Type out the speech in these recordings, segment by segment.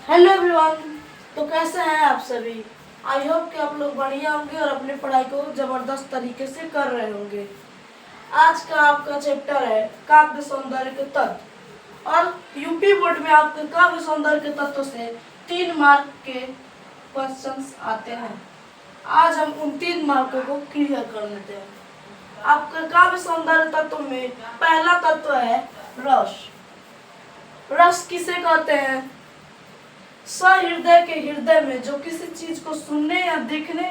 Hello everyone. तो कैसे हैं आप सभी। आई होप कि आप लोग बढ़िया होंगे और अपनी पढ़ाई को जबरदस्त तरीके से कर रहे होंगे। आज का आपका चैप्टर है काव्य सौंदर्य के तत्व और यूपी बोर्ड में आपके काव्य सौंदर्य के तत्व से 3 मार्क के क्वेश्चंस आते हैं। आज हम उन 3 मार्कों को क्लियर कर लेते हैं। आपके काव्य सौंदर्य तत्व में पहला तत्व है रस। रस किसे कहते हैं? सहृदय के हृदय में जो किसी चीज को सुनने या देखने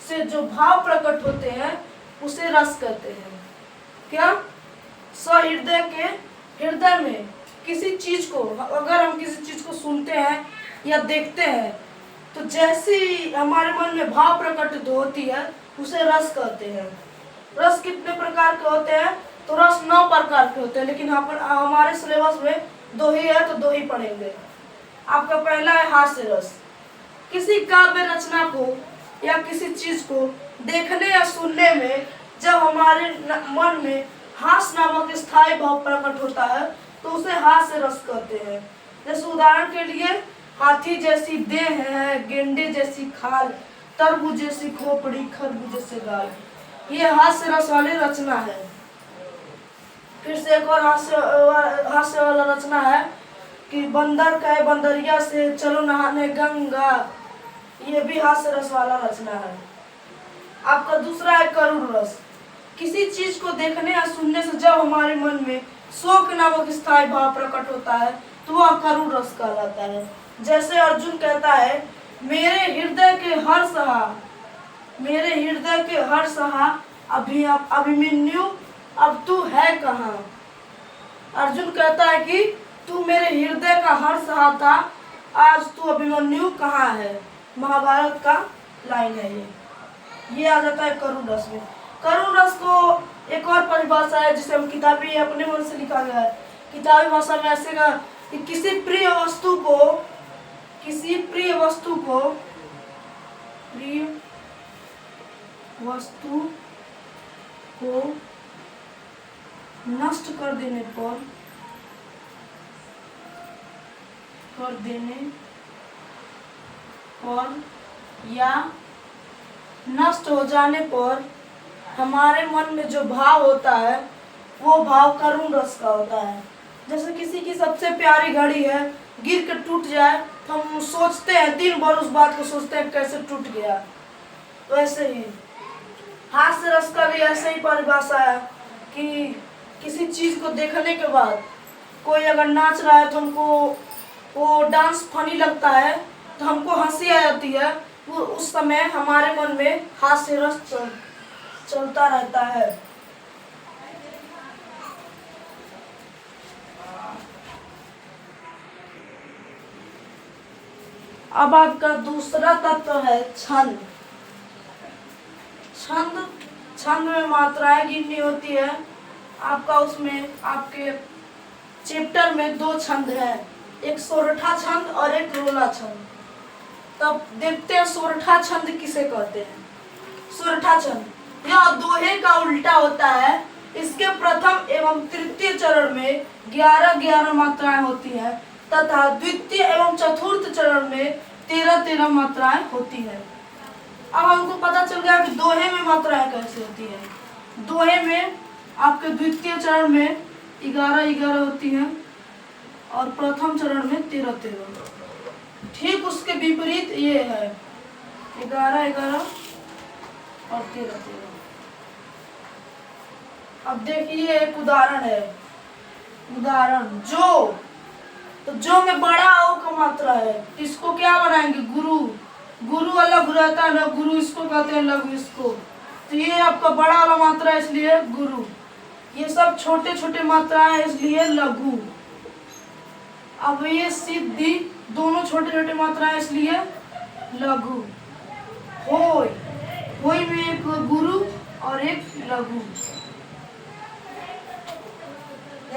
से जो भाव प्रकट होते हैं उसे रस कहते हैं। क्या? सहृदय के हृदय में किसी चीज को, अगर हम किसी चीज को सुनते हैं या देखते हैं तो जैसी हमारे मन में भाव प्रकट होती है उसे रस कहते हैं। रस कितने प्रकार के होते हैं? तो रस 9 प्रकार के होते हैं, लेकिन हमारे सिलेबस में 2 ही है तो 2 ही पढ़ेंगे। आपका पहला है हास्य रस। किसी काव्य रचना को या किसी चीज को देखने या सुनने में जब हमारे मन में हास्य नामक स्थायी भाव प्रकट होता है तो उसे हास्य रस कहते हैं। जैसे उदाहरण के लिए हाथी जैसी देह है, गेंडे जैसी खाल, तरबूज जैसी खोपड़ी, खरबूज जैसे गाल, ये हास्य रस वाली रचना है। फिर से एक और हास्य वाला रचना है कि बंदर कहे बंदरिया से चलो नहाने गंगा, ये भी हास्य रस वाला रचना है। आपका दूसरा है करुण रस। किसी चीज को देखने या सुनने से जब हमारे मन में शोक नामक स्थायी भाव प्रकट होता है तो वह करुण रस कहलाता है। जैसे अर्जुन कहता है मेरे हृदय के हर सहा अभिमन्यु अब तू है कहाँ। अर्जुन कहता है कि तू मेरे हृदय का हर सहा था, आज तू अभिमन्यु कहाँ है। महाभारत का लाइन है ये आ जाता है करुण रस में। करुण रस को एक और परिभाषा है जिसे हम किताबी अपने मन से लिखा गया है। किताबी भाषा में ऐसे का कि किसी प्रिय वस्तु को नष्ट कर देने पर या नष्ट हो जाने पर हमारे मन में जो भाव होता है वो भाव करुण रस का होता है। जैसे किसी की सबसे प्यारी घड़ी है, गिर कर टूट जाए तो हम सोचते हैं, 3 बार उस बात को सोचते हैं कैसे टूट गया। तो ऐसे ही हास्य रस का भी ऐसे ही परिभाषा है कि किसी चीज को देखने के बाद कोई अगर नाच रहा है तो हमको वो डांस फनी लगता है तो हमको हंसी आ जाती है, वो उस समय हमारे मन में हास्य रस चलता रहता है। अब आपका दूसरा तत्व है छंद। छंद में मात्राएं गिननी होती है। आपका उसमें आपके चैप्टर में 2 छंद है, एक सोरठा छंद और एक रोला छंद। तब देखते हैं सोरठा छंद किसे कहते हैं। सोरठा छंद यह दोहे का उल्टा होता है। इसके प्रथम एवं तृतीय चरण में 11-11 मात्राएं होती है तथा द्वितीय एवं चतुर्थ चरण में 13-13 मात्राएं होती है। अब हमको पता चल गया कि दोहे में मात्राएं कैसे होती है। दोहे में आपके द्वितीय चरण में 11-11 होती है और प्रथम चरण में 13-13। ठीक उसके विपरीत ये है 11-11 और 13-13। अब देखिए एक उदाहरण है। उदाहरण जो में बड़ा ओ का मात्रा है, इसको क्या बनाएंगे? गुरु अलग रहता है ना, गुरु इसको कहते हैं लघु इसको। तो ये आपका बड़ा वाला मात्रा है इसलिए गुरु, ये सब छोटे छोटे मात्रा है इसलिए लघु। अब ये सिद्धि दोनों छोटे छोटे मात्रा है इसलिए लघु। होय में एक गुरु और एक लघु।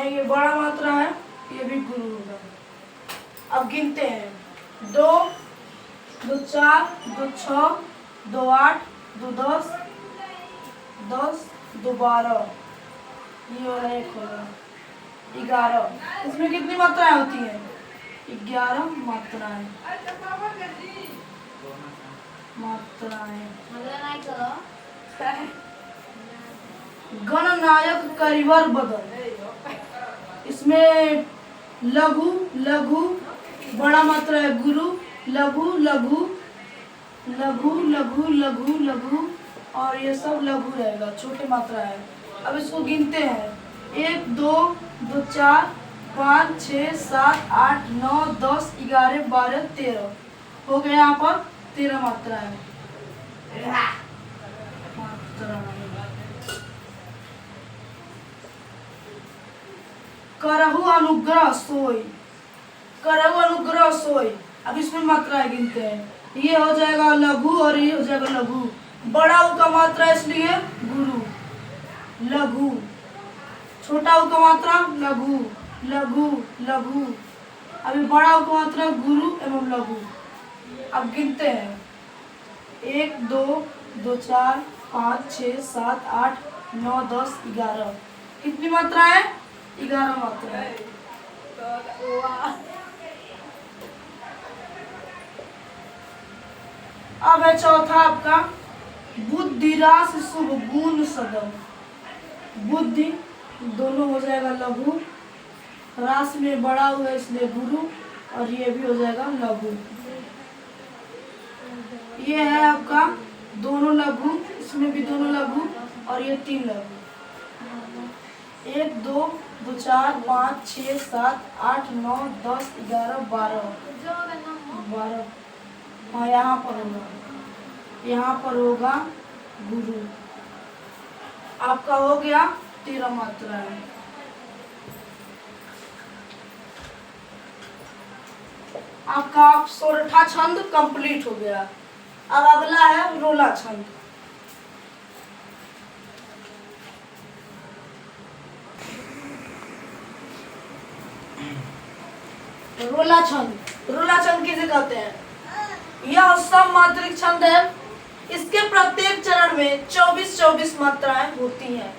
ये बड़ा मात्रा है, ये भी गुरु होगा। अब गिनते हैं 2, 2 4, 2 6, 2 8, 2 10, 10, 2 12, ये वाला एक होगा 11। इसमें कितनी मात्राएं होती हैं? 11 मात्राएं। मात्राएं। गणनायक करिवर बदल। इसमें लघु लघु बड़ा मात्रा है गुरु, लघु लघु लघु लघु लघु लघु और ये सब लघु रहेगा, छोटे मात्रा है। अब इसको गिनते हैं 1 2 2 4 5 6 7 8 9 10 11 12 13 हो गया। यहाँ पर 13 मात्रा है। करहु अनुग्रह सोई। करहु अनुग्रह सोई। अब इसमें मात्राएं गिनते हैं। ये हो जाएगा लघु और ये हो जाएगा लघु। बड़ा उ का मात्रा इसलिए गुरु, लघु। छोटा उ का मात्रा लघु लघु लघु। अभी बड़ा उ का मात्रा गुरु एवं लघु। अब गिनते हैं 1 2 2 4 5 6 7 8 9 10 11। कितनी मात्रा है? 11 मात्रा है। अब है चौथा आपका बुद्धि रास शुभ गुण सदम। बुद्धि दोनों हो जाएगा लघु, रास में बड़ा हुआ इसलिए गुरु और ये भी हो जाएगा लघु। ये है आपका दोनों लघु, इसमें भी दोनों लघु और ये 3 लघु। 1 2 2 4 5 6 7 8 9 10 11 12। हाँ यहाँ पर होगा, यहाँ पर होगा गुरु। आपका हो गया 13 मात्रा है। आपका सोरठा छंद कंप्लीट हो गया। अब अगला है रोला छंद। रोला छंद। रोला छंद किसे कहते हैं? यह सममात्रिक छंद है। इसके प्रत्येक चरण में 24-24 मात्राएं होती हैं।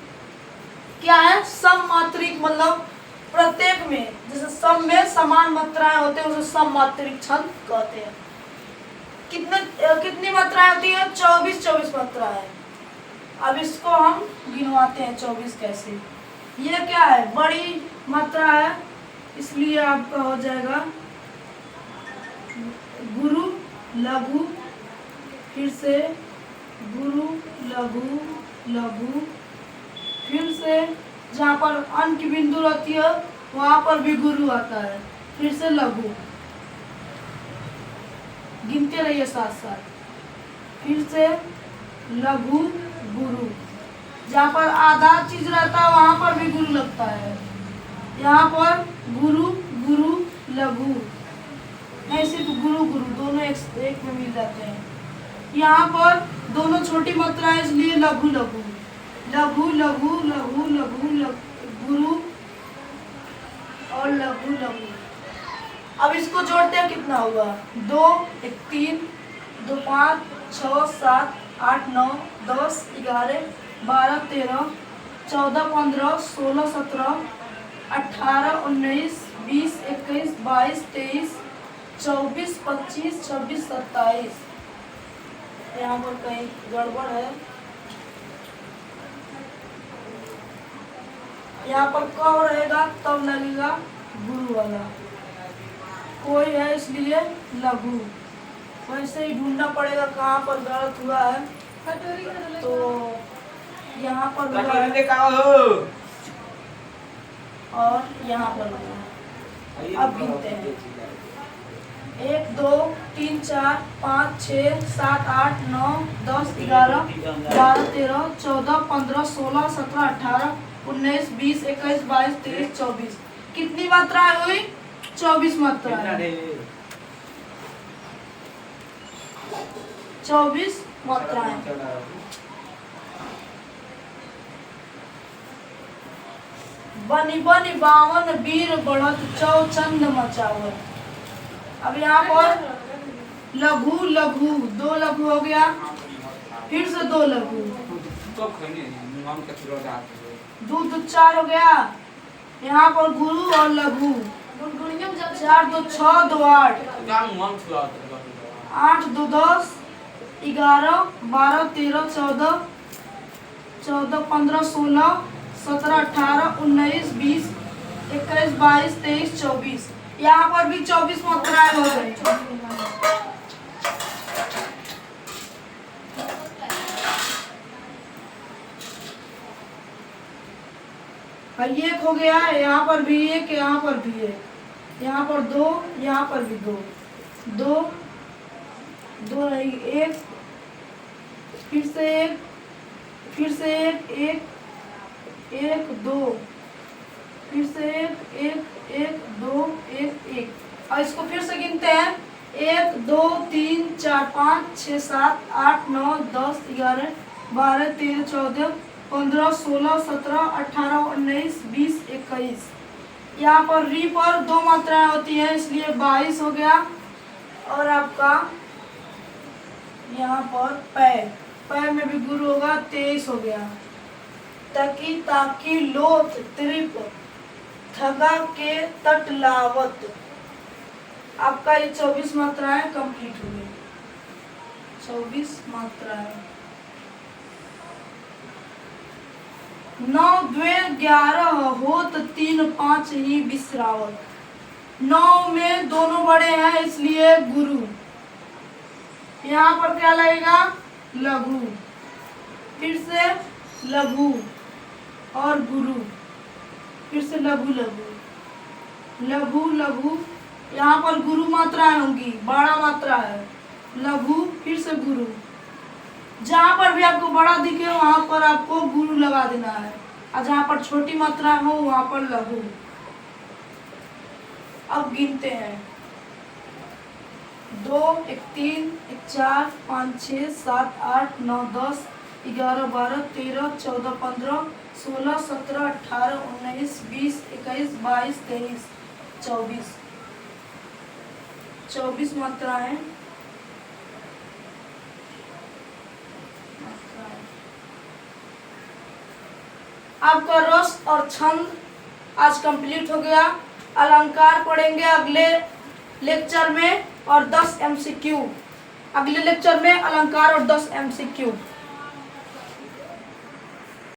क्या है? सममात्रिक मतलब प्रत्येक में, जैसे सम में समान मात्राएं होते हैं उसे सममात्रिक छंद कहते हैं। कितनी मात्राएं होती है? 24-24 मात्राएं। अब इसको हम गिनवाते हैं 24 कैसे। ये क्या है? बड़ी मात्रा है इसलिए आपका हो जाएगा गुरु लघु, फिर से गुरु लघु लघु, फिर से जहाँ पर अंक बिंदु रहती है वहाँ पर भी गुरु आता है, फिर से लघु। गिनते रहिए साथ साथ। फिर से लघु गुरु, जहाँ पर आधा चीज रहता है वहाँ पर भी गुरु लगता है। यहाँ पर गुरु गुरु लघु, नहीं सिर्फ गुरु गुरु दोनों एक में मिल जाते हैं। यहाँ पर दोनों छोटी मात्राएं इसलिए लघु लघु लघु लघु लघु लघु गुरु और लघु लघु। अब इसको जोड़ते हैं कितना हुआ? 2 1 3 2 5 6 7 8 9 10 11 12 13 14 15 16 17 18 19 20 21 22 23 24 25 26 27। यहाँ पर कहीं गड़बड़ है। यहाँ पर कब रहेगा तब लगेगा गुरु वाला, कोई है इसलिए लघु। वैसे ही ढूंढना पड़ेगा कहाँ पर गलत हुआ है। तो यहाँ पर और यहाँ पर अब गिनते हैं 1 2 3 4 5 6 7 8 9 10 11 12 13 14 15 16 17 18 19 20 21 22 23 24। कितनी मात्राएं हुई? 24 मात्राएं। 24 मात्राएं। बनी बनी बावन वीर बढ़त चौचंद मचावत। अब यहाँ पर लघु लघु 2 लघु हो गया, फिर से 2 लघु, 2 2 4 हो गया। यहाँ पर गुरु और लघु चार दो छः, दो आठ, आठ दो 10, 11, 12, 13, 14, 14, 15, 16, 17, 18, 19, 20, 21, 22, 23, 24। यहाँ पर भी 24 मात्राएं हो गई। एक हो गया, यहाँ पर भी एक, यहाँ पर भी एक, यहाँ पर दो, यहाँ पर भी दो, दो दो नहीं, एक, फिर से एक, फिर से एक, एक, एक, दो, फिर से एक, एक, एक, दो, एक, एक। और इसको फिर से गिनते हैं, 1, 2, 3, 4, 5, 6, 7, 8, 9, 10, 11, 12, 13, 14, 15, 16, 17, 18, 19, 20, 21। यहाँ पर री पर दो मात्राएं होती हैं, इसलिए 22 हो गया। और आपका यहाँ पर पै में भी गुरु होगा, 23 हो गया। तकी ताकी लोथ त्रिप थगा के तट लावत। आपका ये 24 मात्राएं कंप्लीट हो गई। 24 मात्राएं। 9, 2, 11 होत 3, 5 ही बिसरावत। 9 में दोनों बड़े हैं, इसलिए गुरु। यहाँ पर क्या लगेगा? लघु। फिर से लघु और गुरु, फिर से लघु लघु लघु लघु। यहाँ पर गुरु मात्राएं होंगी, बड़ा मात्रा है लघु, फिर से गुरु। जहाँ पर भी आपको बड़ा दिखे वहां पर आपको गुरु लगा देना है, और जहाँ पर छोटी मात्रा हो वहां पर लघु। अब गिनते हैं, 2, 1, 3, 1, 4, 5, 6, 7, 8, 9, 10, 11, 12, 13, 14, 15, 16, 17, 18, 19, 20, 21, 22, 23, 24। 24 मात्राएं। आपका रस और छंद आज कंप्लीट हो गया। अलंकार पढ़ेंगे अगले लेक्चर में, और 10 MCQ। अगले लेक्चर में अलंकार और 10 MCQ।